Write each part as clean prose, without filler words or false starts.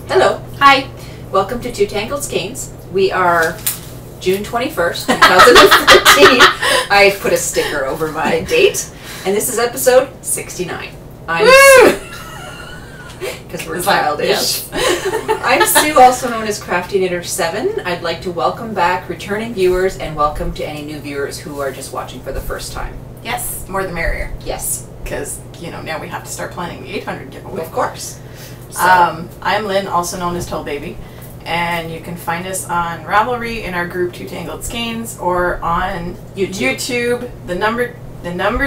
Hello. Hi. Welcome to Two Tangled Skeins. We are June 21st, 2014. I put a sticker over my date, and this is episode 69. I'm Sue. Because we're childish. Yes. I'm Sue, also known as Crafty Knitter 7. I'd like to welcome back returning viewers and welcome to any new viewers who are just watching for the first time. Yes, more the merrier. Yes. Because, now we have to start planning the 800 giveaway. Of course. So. I'm Lynn, also known as Toll Baby, and you can find us on Ravelry in our group Two Tangled Skeins, or on YouTube the number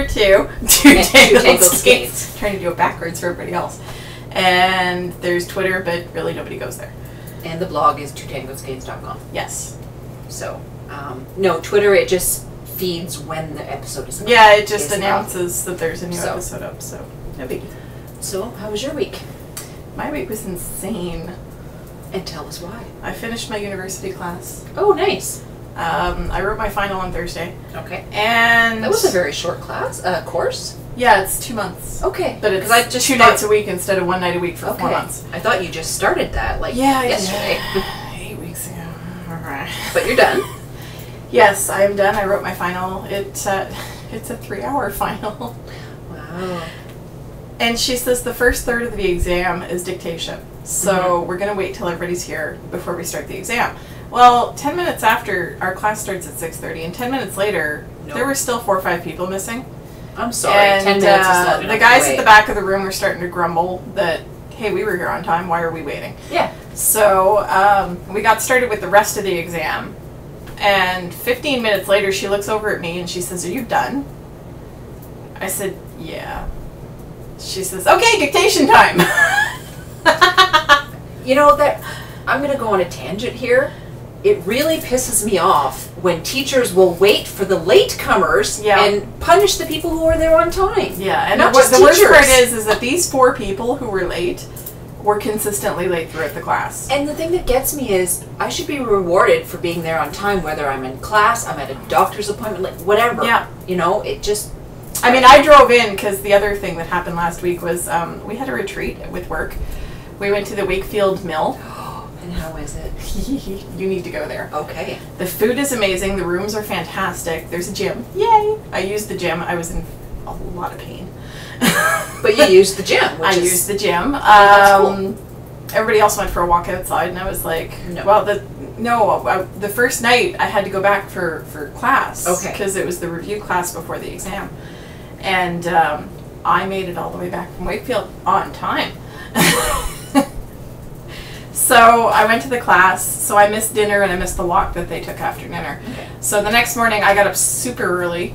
2 Two Tangled Skeins. Trying to do it backwards for everybody else. And there's Twitter, but really nobody goes there. And the blog is twotangledskeins.com. Yes. So, no, Twitter, it just feeds when the episode is up. Yeah, it just announces that there's a new episode up, so no biggie. So, how was your week? My week was insane. And tell us why. I finished my university class. Oh, nice. I wrote my final on Thursday. Okay. And... that was a very short class, course? Yeah, it's 2 months. Okay. But it's I just 2 nights a week instead of 1 night a week for 4 months. I thought you just started that, yesterday. Yeah, 8 weeks ago. Alright. But you're done. Yes, I am done. I wrote my final. It's a 3-hour final. Wow. And she says the first third of the exam is dictation. So we're going to wait till everybody's here before we start the exam. Well, 10 minutes after, our class starts at 6:30, and 10 minutes later, there were still 4 or 5 people missing. I'm sorry, and 10 minutes is not enough. The guys at the back of the room were starting to grumble that, hey, we were here on time, why are we waiting? Yeah. So we got started with the rest of the exam, and 15 minutes later, she looks over at me and she says, are you done? I said, yeah. She says, okay, dictation time. That I'm going to go on a tangent here. It really pisses me off when teachers will wait for the latecomers and punish the people who are there on time. Yeah, and not the just worst part is that these 4 people who were late were consistently late throughout the class. And the thing that gets me is I should be rewarded for being there on time, whether I'm in class, I'm at a doctor's appointment, whatever. Yeah. It just... I mean, I drove in because the other thing that happened last week was we had a retreat with work. We went to the Wakefield Mill. And how is it? You need to go there. Okay. The food is amazing. The rooms are fantastic. There's a gym. Yay! I used the gym. I was in a lot of pain. But you used the gym. I used the gym. That's cool. Everybody else went for a walk outside, and I was like, no. Well, the first night I had to go back for class. Okay. Because it was the review class before the exam. And I made it all the way back from Wakefield on time. So I went to the class, so I missed dinner and I missed the walk that they took after dinner. Okay. So the next morning I got up super early.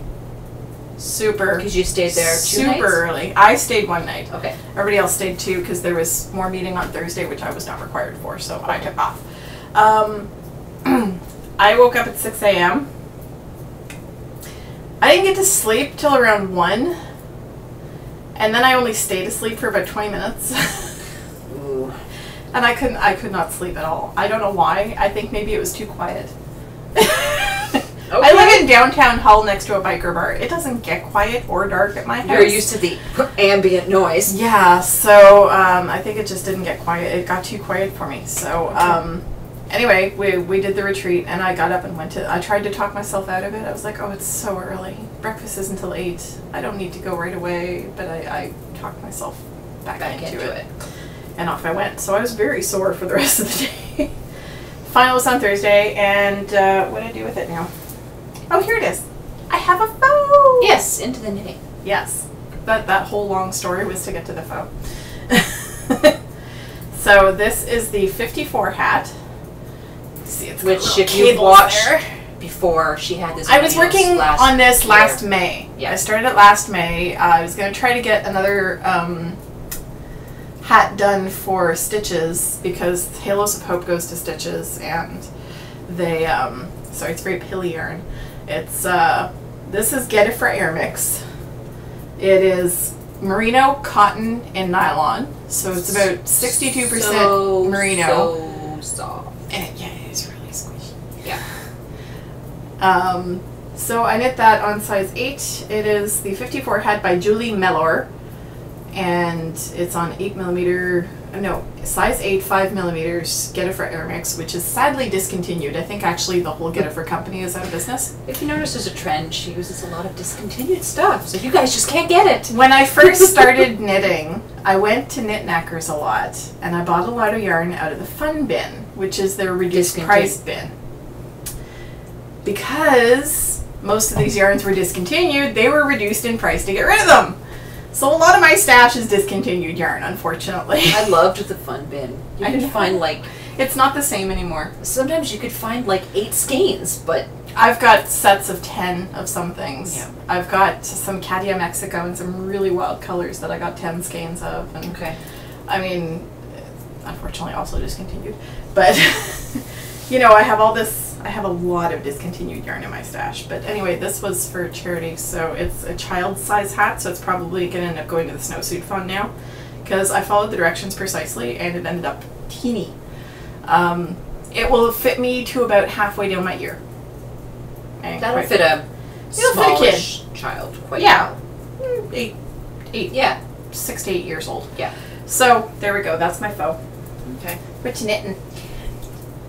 Because you stayed there 2 nights? Super early. I stayed 1 night. Okay. Everybody else stayed 2 because there was more meeting on Thursday, which I was not required for, so I took off. I woke up at 6 a.m. I didn't get to sleep till around 1. And then I only stayed asleep for about 20 minutes. Ooh. And I could not sleep at all. I don't know why. I think maybe it was too quiet. Okay. I live in downtown Hull next to a biker bar. It doesn't get quiet or dark at my house. You're used to the ambient noise. Yeah, so I think it just didn't get quiet. It got too quiet for me. So anyway, we did the retreat, and I got up and I tried to talk myself out of it. I was like, oh, it's so early. Breakfast isn't until 8. I don't need to go right away. But I talked myself back into it. And off I went. So I was very sore for the rest of the day. Final was on Thursday, and what do I do with it now? Oh, here it is. I have a foe! Yes, into the knitting. Yes. That whole long story was to get to the foe. So this is the 54 hat. See, it's which if you watched before she had this. I was working on this last May. Yeah. I started it last May. I was going to try to get another hat done for Stitches because Halos of Hope goes to Stitches, and they sorry, it's very pilly yarn. It's this is Get It for Air Mix. It is merino, cotton, and nylon, so it's about 62% merino. So soft. And yeah, it is really squishy. Yeah. So I knit that on size 8. It is the 54 hat by Julie Mellor, and it's on 8mm no, size 8, 5 millimeters, Get It For Air Mix, which is sadly discontinued. I think actually the whole Get It For company is out of business. If you notice there's a trend, she uses a lot of discontinued stuff, so you guys just can't get it. When I first started knitting, I went to Knit Knackers a lot, and I bought a lot of yarn out of the Fun Bin, which is their reduced price bin. Because most of these yarns were discontinued, they were reduced in price to get rid of them. So a lot of my stash is discontinued yarn, unfortunately. I loved the Fun Bin. You could find like... It's not the same anymore. Sometimes you could find like 8 skeins, but... I've got sets of 10 of some things. Yeah. I've got some Cadia Mexico and some really wild colors that I got 10 skeins of. And okay. I mean, unfortunately also discontinued. But, you know, I have all this... I have a lot of discontinued yarn in my stash. But anyway, this was for charity, so it's a child size hat, so it's probably going to end up going to the Snowsuit Fund now, because I followed the directions precisely, and it ended up teeny. It will fit me to about halfway down my ear. And that'll fit a smallish child quite well. 8, yeah. 6 to 8 years old. Yeah. So, there we go. That's my faux. Okay. What you knitting?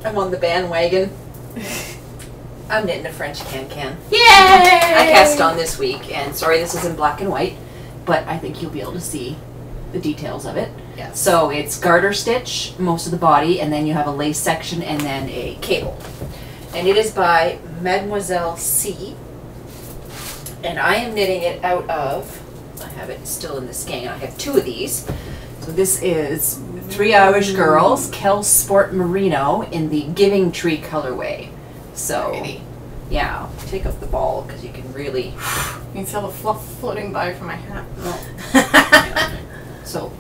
I'm on the bandwagon. I'm knitting a French can-can. Yay! I cast on this week, and sorry this is in black and white, but I think you'll be able to see the details of it. Yes. So it's garter stitch, most of the body, and then you have a lace section and then a cable. And it is by Mademoiselle C. And I am knitting it out of, I have it still in the skein, I have 2 of these. So this is 3 Irish Girls, Kel Sport Merino in the Giving Tree colorway. So, Pretty. yeah, take up the ball because you can really... You can see all the fluff floating by from my hat. Yeah. So,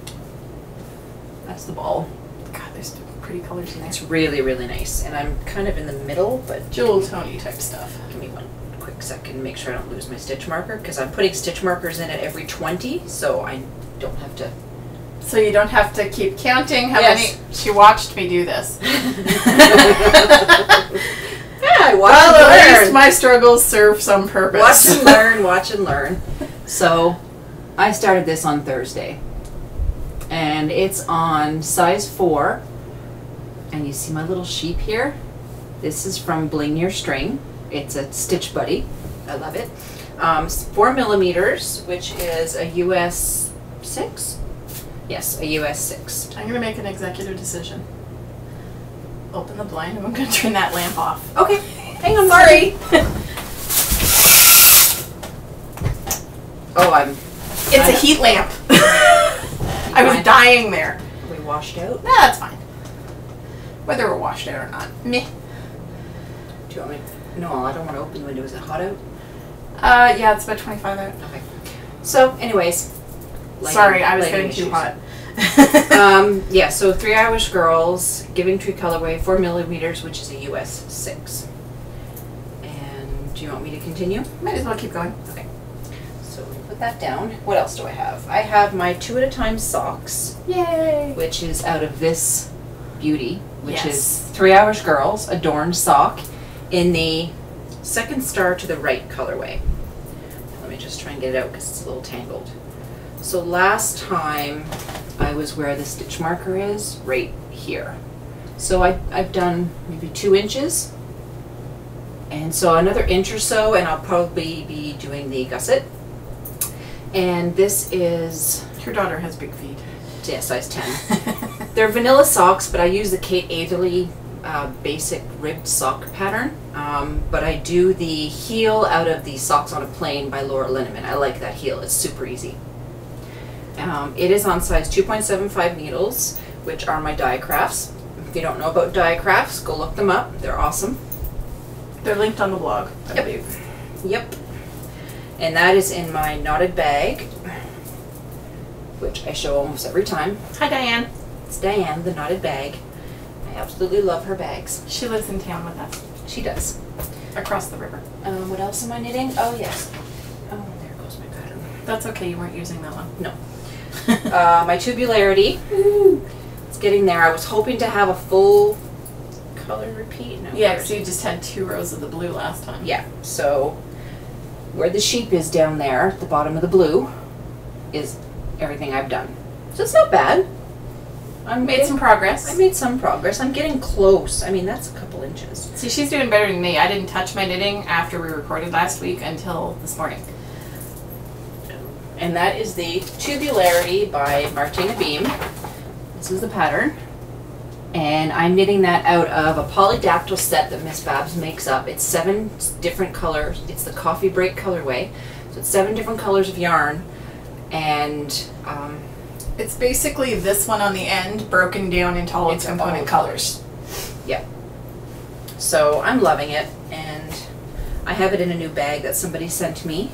that's the ball. God, there's pretty colors in there. It's really, really nice. And I'm kind of in the middle, but... Jewel Tony type stuff. Give me one quick second, make sure I don't lose my stitch marker, because I'm putting stitch markers in at every 20, so I don't have to... So you don't have to keep counting how Yes. many... She watched me do this. Yeah, I watch Well, and at learn. least my struggles serve some purpose. Watch and learn, watch and learn. So, I started this on Thursday. And it's on size 4. And you see my little sheep here? This is from Bling Your String. It's a Stitch Buddy. I love it. 4 millimeters, which is a US 6? Yes, a US 6. I'm going to make an executive decision. Open the blind and I'm going to turn that lamp off. Okay, hang on, Sorry. Oh, It's a heat lamp. I was dying there. Are we washed out? Nah, that's fine. Whether we're washed out or not. Meh. Do you want me? No, I don't want to open the window. Is it hot out? Yeah, it's about 25 out. Okay. So, anyways. Sorry, I was getting too hot. Yeah, so 3 Irish Girls, Giving Tree colorway, 4 millimeters, which is a US 6. And do you want me to continue? Might as well keep going. Okay. So we put that down. What else do I have? I have my 2 at a time socks, Yay! which is out of this beauty, which Yes. is 3 Irish Girls, Adorned Sock, in the Second Star to the Right colorway. Let me just try and get it out because it's a little tangled. So last time I was where the stitch marker is, right here. So I've done maybe 2 inches. And so another inch or so, and I'll probably be doing the gusset. And this is... Your daughter has big feet. Yeah, size 10. They're vanilla socks, but I use the Kate Adderley basic ribbed sock pattern. But I do the heel out of the Socks on a Plane by Laura Linneman. I like that heel. It's super easy. It is on size 2.75 needles, which are my die crafts. If you don't know about die crafts, go look them up. They're awesome. They're linked on the blog, I Yep. believe. Yep. And that is in my knotted bag, which I show almost every time. Hi, Diane. It's Diane, the knotted bag. I absolutely love her bags. She lives in town with us, She does. across the river. What else am I knitting? Oh, yes. Oh, there goes my pattern. That's okay, you weren't using that one. No. My tubularity. It's getting there. I was hoping to have a full color repeat. No, Yeah, so you just had 2 rows of the blue last time. yeah, so where the sheep is down there, at the bottom of the blue, is everything I've done. So it's not bad. I made some progress. I made some progress. I'm getting close. I mean, that's a couple inches. See, she's doing better than me. I didn't touch my knitting after we recorded last week until this morning. And that is the Tubularity by Martina Beam. This is the pattern. And I'm knitting that out of a polydactyl set that Miss Babs makes up. It's 7 different colors. It's the Coffee Break colorway. So it's 7 different colors of yarn. And it's basically this one on the end broken down into all its component colors. Yep. So I'm loving it, and I have it in a new bag that somebody sent me.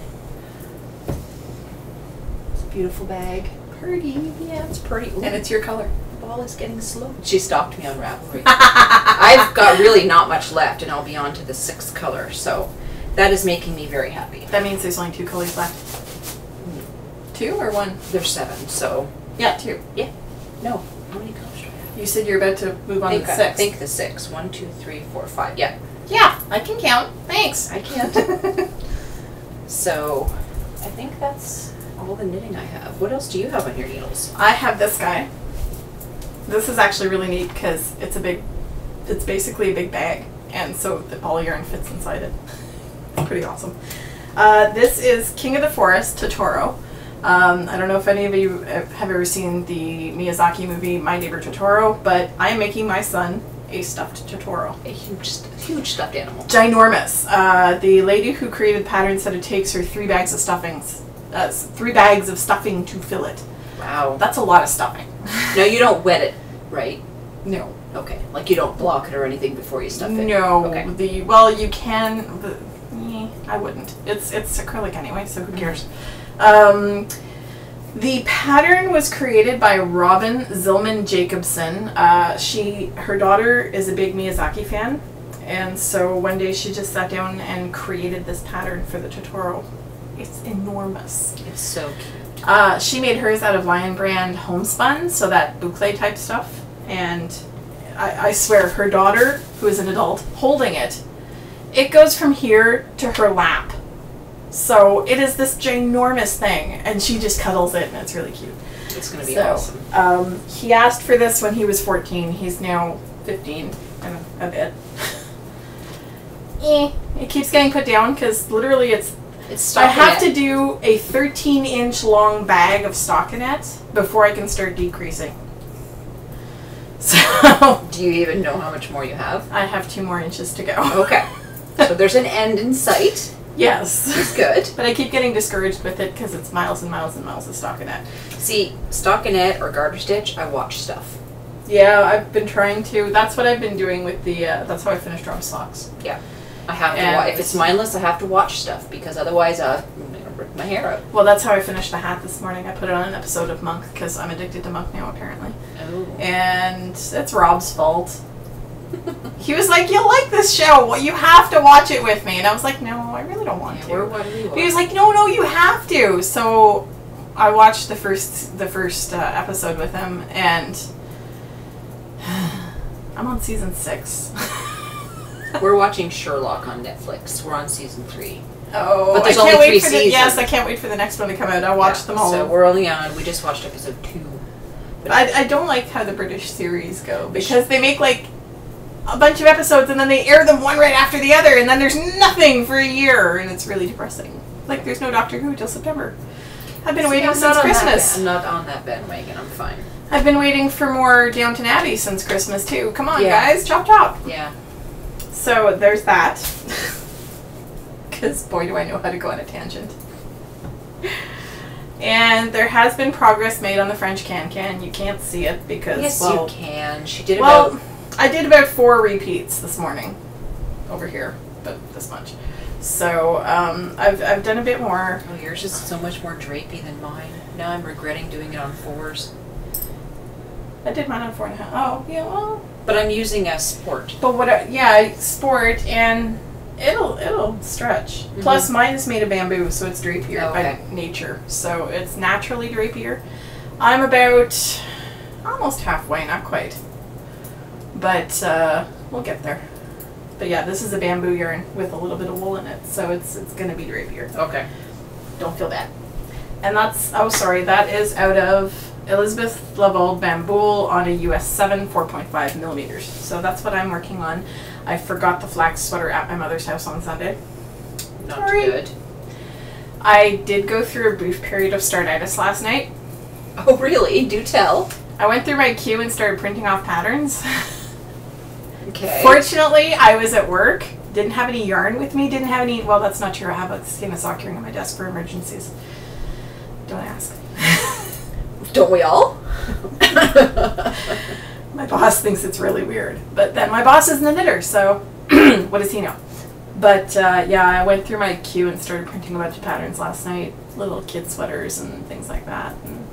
It's a beautiful bag. Pretty. Yeah, it's pretty. Ooh. And it's your color. The ball is getting slow. She stalked me on Ravelry. I've got really not much left, and I'll be on to the 6th color. So that is making me very happy. That means there's only 2 colors left. 2 or 1? There's 7, so... Yeah, 2. Yeah. No. How many colors do I have? You said you're about to move on to the 6th. I think the 6. 1, 2, 3, 4, 5. Yeah. Yeah, I can count. Thanks. I can't. So, I think that's all the knitting I have. What else do you have on your needles? I have this guy. This is actually really neat because it's basically a big bag, and so the ball yarn fits inside it. It's pretty awesome. This is King of the Forest, Totoro. I don't know if any of you have ever seen the Miyazaki movie My Neighbor Totoro, but I am making my son a stuffed Totoro. A huge stuffed animal. Ginormous. The lady who created the pattern said it takes her 3 bags of stuffings, 3 bags of stuffing to fill it. Wow. That's a lot of stuffing. No, you don't wet it, right? No. Okay. Like you don't block it or anything before you stuff it? No. Okay. Well, you can. I wouldn't. It's acrylic anyway, so who cares? The pattern was created by Robin Zillman Jacobson. Her daughter is a big Miyazaki fan, and so one day she just sat down and created this pattern for the Totoro. It's enormous. It's so cute. She made hers out of Lion Brand homespun, so that boucle type stuff, and I swear her daughter, who is an adult, holding it, it goes from here to her lap. So it is this ginormous thing, and she just cuddles it, and it's really cute. It's going to be awesome. He asked for this when he was 14. He's now 15 and a bit. It keeps getting put down because literally it's I have to do a 13-inch long bag of stockinette before I can start decreasing. So do you even know how much more you have? I have 2 more inches to go. Okay. So there's an end in sight. Yes. That's good. But I keep getting discouraged with it because it's miles and miles and miles of stockinette. See, stockinette or garter stitch, I watch stuff. Yeah, I've been trying to. That's what I've been doing with the, that's how I finished drum socks. Yeah. I have to watch. If it's mindless, I have to watch stuff because otherwise I'm going to rip my hair out. Well, that's how I finished the hat this morning. I put it on an episode of Monk because I'm addicted to Monk now, apparently. Oh. And it's Rob's fault. He was like, "You'll like this show. Well, you have to watch it with me." And I was like, "No, I really don't want to." But he was like, "No, you have to." So I watched the first episode with him, and I'm on season 6. We're watching Sherlock on Netflix. We're on season 3. Oh, but there's only 3 seasons. Yes, I can't wait for the next one to come out. I watched them all. So we're only on. We just watched episode 2. But I don't like how the British series go because they make like a bunch of episodes and then they air them one right after the other and then there's nothing for a year and it's really depressing. Like there's no Doctor Who till September. I've been waiting since Christmas. I'm not on that bandwagon. I'm fine. I've been waiting for more Downton Abbey since Christmas too. Come on, guys, chop chop. Yeah. So there's that. Because boy, do I know how to go on a tangent. And there has been progress made on the French can. You can't see it because you can. She did I did about 4 repeats this morning over here, but this much. So I've done a bit more. Oh, yours is so much more drapey than mine. Now I'm regretting doing it on 4s. I did mine on 4.5. Oh, yeah, well. But I'm using a sport. But sport, and it'll stretch. Mm-hmm. Plus, mine is made of bamboo, so it's drapier by nature. So it's naturally drapier. I'm about almost halfway, not quite. But we'll get there. But yeah, this is a bamboo yarn with a little bit of wool in it, so it's gonna be drapier. Okay. Don't feel bad. And that's that is out of Elizabeth Laval bamboo on a US 7 4.5 millimeters. So that's what I'm working on. I forgot the flax sweater at my mother's house on Sunday. Not Sorry. good. I did go through a brief period of startitis last night. Oh, really? Do tell. I went through my queue and started printing off patterns. Okay. Fortunately, I was at work. Didn't have any yarn with me. Didn't have any... Well, that's not true. I have a skein of sock yarn on my desk for emergencies. Don't ask. Don't we all? My boss thinks it's really weird. But then my boss isn't a knitter, so what does he know? But yeah, I went through my queue and started printing a bunch of patterns last night. Little kid sweaters and things like that. And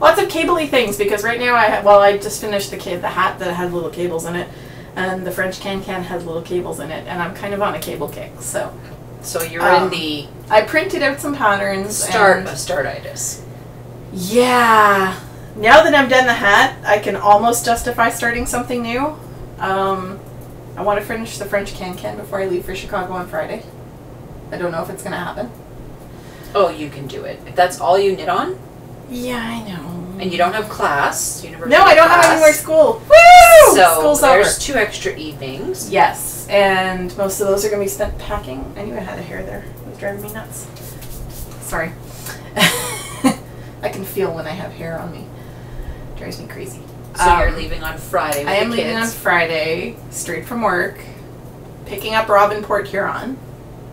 lots of cable-y things, because right now I just finished the hat that had little cables in it. And the French can-can has little cables in it. And I'm kind of on a cable kick, so... So you're in the... I printed out some patterns. Start of startitis. Yeah. Now that I'm done the hat, I can almost justify starting something new. I want to finish the French can-can before I leave for Chicago on Friday. I don't know if it's going to happen. Oh, you can do it. If that's all you knit on? Yeah, I know. And you don't have class, university No, I don't class. have any more school. Woo! So School's there's over. 2 extra evenings. Yes, and most of those are going to be spent packing. I knew I had a hair there. It was driving me nuts. Sorry. I can feel when I have hair on me. It drives me crazy. So you're leaving on Friday with I am the leaving on kids. Friday, straight from work, picking up Rob in Port Huron.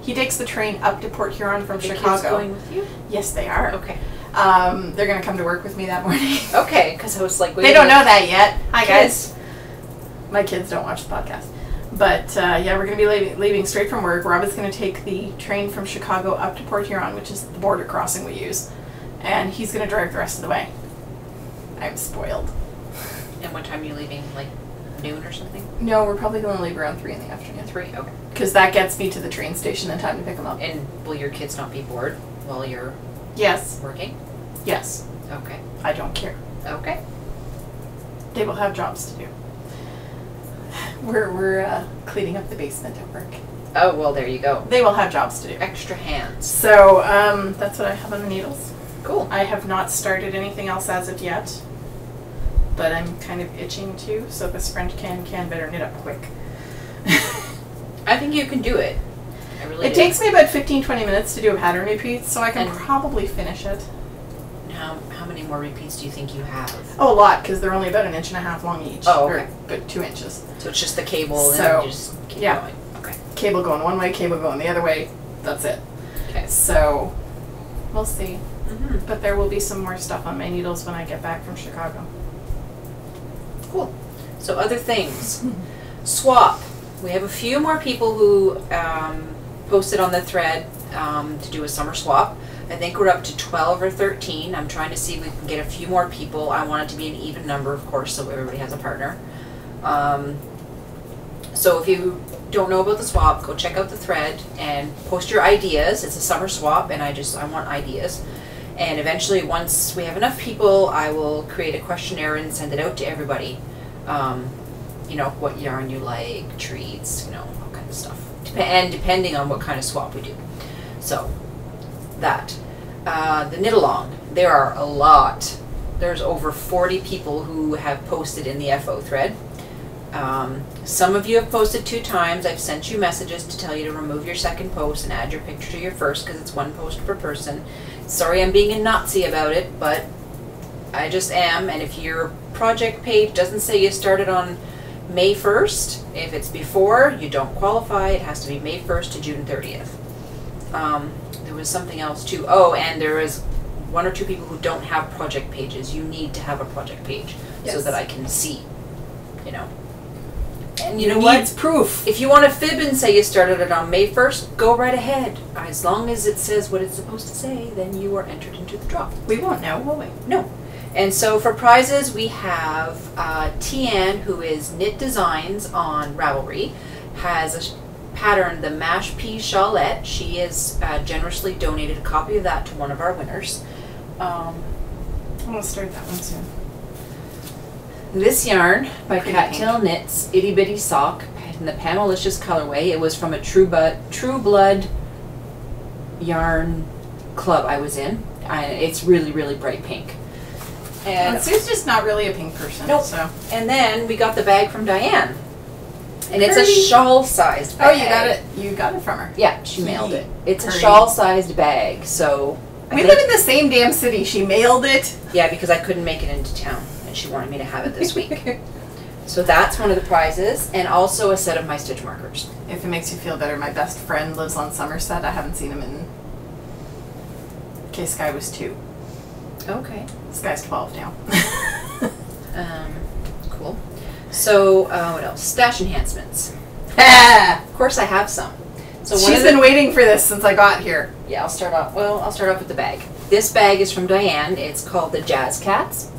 He takes the train up to Port Huron from The Chicago. kids going with you? Yes, they are. Okay. They're going to come to work with me that morning. Okay, because I was like... They don't know that yet. Hi, Kids. guys. My kids don't watch the podcast. But, yeah, we're going to be leaving straight from work. Rob is going to take the train from Chicago up to Port Huron, which is the border crossing we use. And he's going to drive the rest of the way. I'm spoiled. And what time are you leaving? Like noon or something? No, we're probably going to leave around 3 in the afternoon. 3? Okay. Because that gets me to the train station in time to pick them up. And will your kids not be bored while you're Yes. working? Yes. Okay. I don't care. Okay. They will have jobs to do. We're cleaning up the basement at work. Oh, well, there you go. They will have jobs to do. Extra hands. So, that's what I have on the needles. Cool. I have not started anything else as of yet. But I'm kind of itching to, so this French can better knit up quick. I think you can do it. I really It do. takes me about 15-20 minutes to do a pattern repeat, so I can And- probably finish it. How many more repeats do you think you have? Oh, a lot, because they're only about 1.5 inches long each. Oh, Or okay. about 2 inches. So it's just the cable and So, then you just keep yeah. going. Okay. Cable going one way, cable going the other way. That's it. Okay. So, we'll see. Mm-hmm. But there will be some more stuff on my needles when I get back from Chicago. Cool. So other things. Swap. We have a few more people who posted on the thread to do a summer swap. I think we're up to 12 or 13. I'm trying to see if we can get a few more people. I want it to be an even number, of course, so everybody has a partner. So if you don't know about the swap, go check out the thread and post your ideas. It's a summer swap, and I want ideas. And eventually, once we have enough people, I will create a questionnaire and send it out to everybody. You know, what yarn you like, treats, you know, all kind of stuff. And depending on what kind of swap we do. So, that. The knit along. There are a lot. There's over 40 people who have posted in the FO thread. Some of you have posted 2 times. I've sent you messages to tell you to remove your second post and add your picture to your first, because it's 1 post per person. Sorry I'm being a Nazi about it, but I just am. And if your project page doesn't say you started on May 1st, if it's before, you don't qualify. It has to be May 1st to June 30th. There was something else too. Oh, and there is 1 or 2 people who don't have project pages. You need to have a project page so Yes. that I can see, you know. And You know what? It's proof. if you want to fib and say you started it on May 1st, go right ahead. As long as it says what it's supposed to say, then you are entered into the draw. We won't know, will we? No. And so for prizes, we have Tian, who is Knit Designs on Ravelry, has a pattern, the Mash Pea Shawlette. She has generously donated a copy of that to one of our winners. I'm going to start that one soon. This yarn by Pretty Cattail Knits, Itty Bitty Sock, in the Pamelicious colorway. It was from a True Blood yarn club I was in. It's really, really bright pink. And Sue's just not really a pink person. Nope. So. And then we got the bag from Diane. And it's a Pretty. shawl-sized bag. Oh, you got it. You got it from her. Yeah, she mailed it. It's a Pretty. shawl-sized bag, so... We live in the same damn city. She mailed it. Yeah, because I couldn't make it into town, and she wanted me to have it this week. So that's one of the prizes, and also a set of my stitch markers. If it makes you feel better, my best friend lives on Somerset. I haven't seen him in... Okay, Sky was 2. Okay. Sky's 12 now. Cool. So, what else? Stash enhancements. Ah! Of course I have some. So She's been waiting for this since I got here. Yeah, I'll start off with the bag. This bag is from Diane. It's called the Jazz Cats.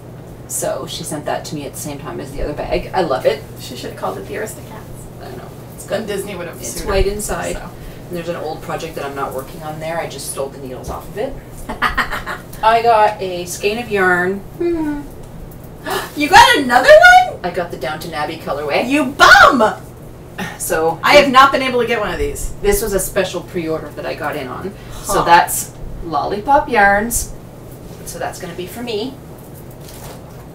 So she sent that to me at the same time as the other bag. I love it. She should have called it the Aristocats. I don't know. It's Then good. Disney would have It's sued white her, inside. so. And there's an old project that I'm not working on there. I just stole the needles off of it. I got a skein of yarn. You got another one? I got the Downton Abbey colorway. You bum! So I have not been able to get one of these. this was a special pre-order that I got in on. Huh. So that's Lollipop Yarns. So that's going to be for me.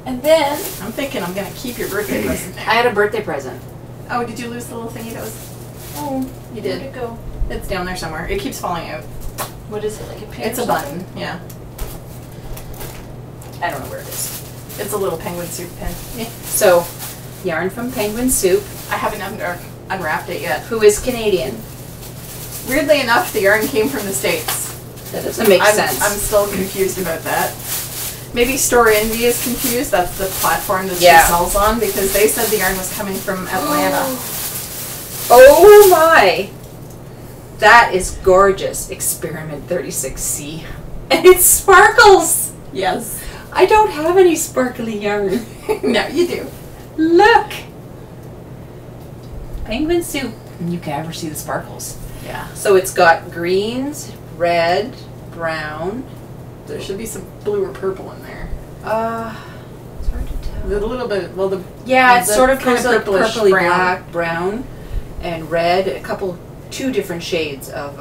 And then I'm thinking I'm going to keep your birthday present I there. had a birthday present. Oh, did you lose the little thingy that was... Oh, You did. Where'd it go? It's down there somewhere. It keeps falling out. What is it, like a pin? It's or a something? button, yeah. I don't know where it is. It's a little penguin soup pin. So, yarn from Penguin Soup, I haven't unwrapped it yet. who is Canadian. Weirdly enough, the yarn came from the States. That doesn't make sense. I'm still confused about that. Maybe Store Envy is confused. That's the platform that Yeah. she sells on, because they said the yarn was coming from Atlanta. Oh my! That is gorgeous. Experiment 36C. And it sparkles! Yes. I don't have any sparkly yarn. No, you do. Look! Penguin Soup. You can never see the sparkles. Yeah. So it's got greens, red, brown. There should be some blue or purple in there. It's hard to tell. A little bit. Well, the Yeah, it's the sort of kind goes of like purplish purpley brown. black, brown, and red. Two different shades of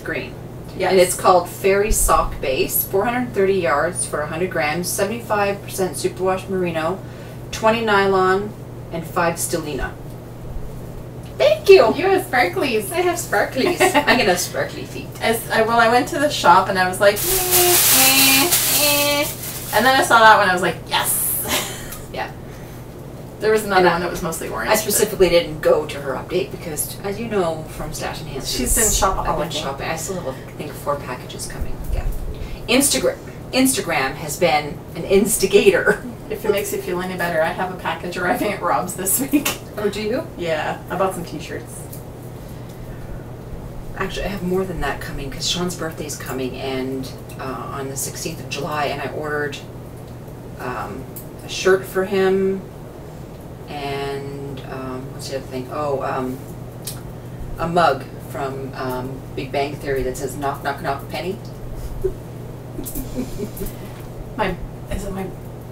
green. Yes. And it's called Fairy Sock Base. 430 yards for 100 grams. 75% superwash merino, 20 nylon, and 5 stellina. Thank you. You have sparklies. I have sparklies. I'm gonna have sparkly feet. I went to the shop and I was like, and then I saw that one. I was like, yes. Yeah. There was another And one that was mostly orange. I specifically didn't go to her update because, as you know from Stash Enhancements, She's been shopaholic. I've been shopping. I still have, I think, 4 packages coming. Yeah. Instagram has been an instigator. If it makes you feel any better, I have a package arriving at Rob's this week. Oh, do you? Yeah, I bought some t-shirts. Actually, I have more than that coming because Sean's birthday is coming, and on the 16th of July, and I ordered a shirt for him, and what's the other thing? Oh, a mug from Big Bang Theory that says "Knock, knock, knock, penny."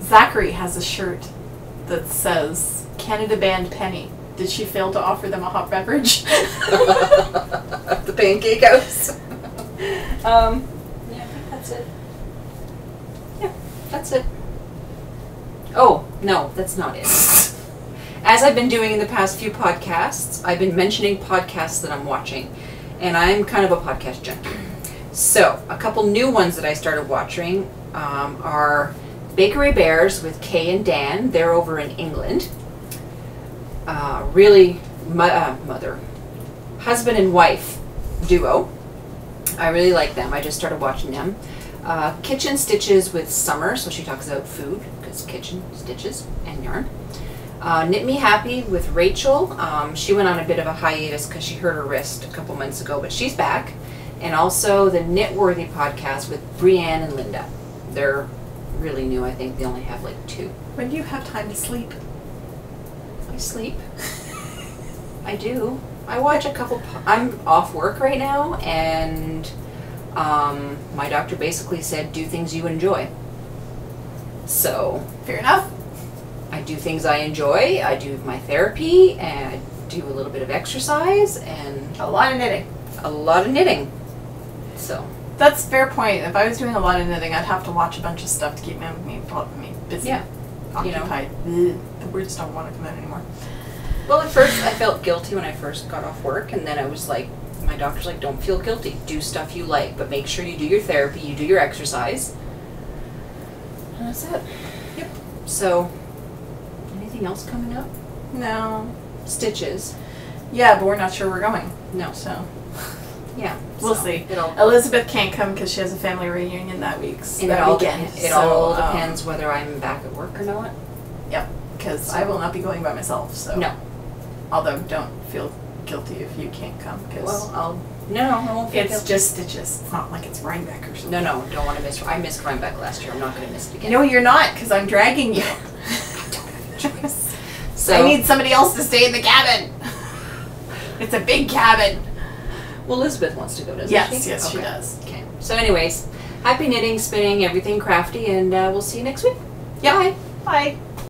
Zachary has a shirt that says Canada Band Penny. Did she fail to offer them a hot beverage? The Pancake House. Yeah, I think that's it. Yeah, that's it. Oh, no, that's not it. As I've been doing in the past few podcasts, I've been mentioning podcasts that I'm watching, and I'm kind of a podcast junkie. So, a couple new ones that I started watching are Bakery Bears with Kay and Dan. They're over in England. Really, husband and wife duo. I really like them. I just started watching them. Kitchen Stitches with Summer, so she talks about food, because kitchen stitches and yarn. Knit Me Happy with Rachel. She went on a bit of a hiatus because she hurt her wrist a couple months ago, but she's back. And also the Knitworthy podcast with Brianne and Linda. They're really new. I think they only have like 2. When do you have time to sleep? I sleep. I do. I watch a couple. I'm off work right now, and my doctor basically said do things you enjoy. So Fair enough. I do things I enjoy. I do my therapy, and I do a little bit of exercise, and A lot of knitting. a lot of knitting. So That's a fair point. If I was doing a lot of knitting, I'd have to watch a bunch of stuff to keep me busy, Yeah. occupied. The words don't want to come out anymore. Well, at first I felt guilty when I first got off work, and then I was like, my doctor's like, don't feel guilty. Do stuff you like, but make sure you do your therapy, you do your exercise. And that's it. Yep. So, anything else coming up? No. Stitches. Yeah, but we're not sure we're going. No. So Yeah. we'll so see. It'll, Elizabeth can't come because she has a family reunion that week. and that weekend. it all depends whether I'm back at work or not. Yep. Because I will not be going by myself. So No. Although don't feel guilty if you can't come. Cause Well, I won't feel it's guilty. just stitches. It's not like it's Rhinebeck or something. No, don't want to miss. I missed Rhinebeck last year. I'm not going to miss it again. No, you're not, because I'm dragging you. I don't have a choice. So I need somebody else to stay in the cabin. It's a big cabin. Well, Elizabeth wants to go, doesn't she? Yes, she Okay. does. Okay. So, anyways, happy knitting, spinning, everything crafty, and we'll see you next week. Yep. Bye. Bye.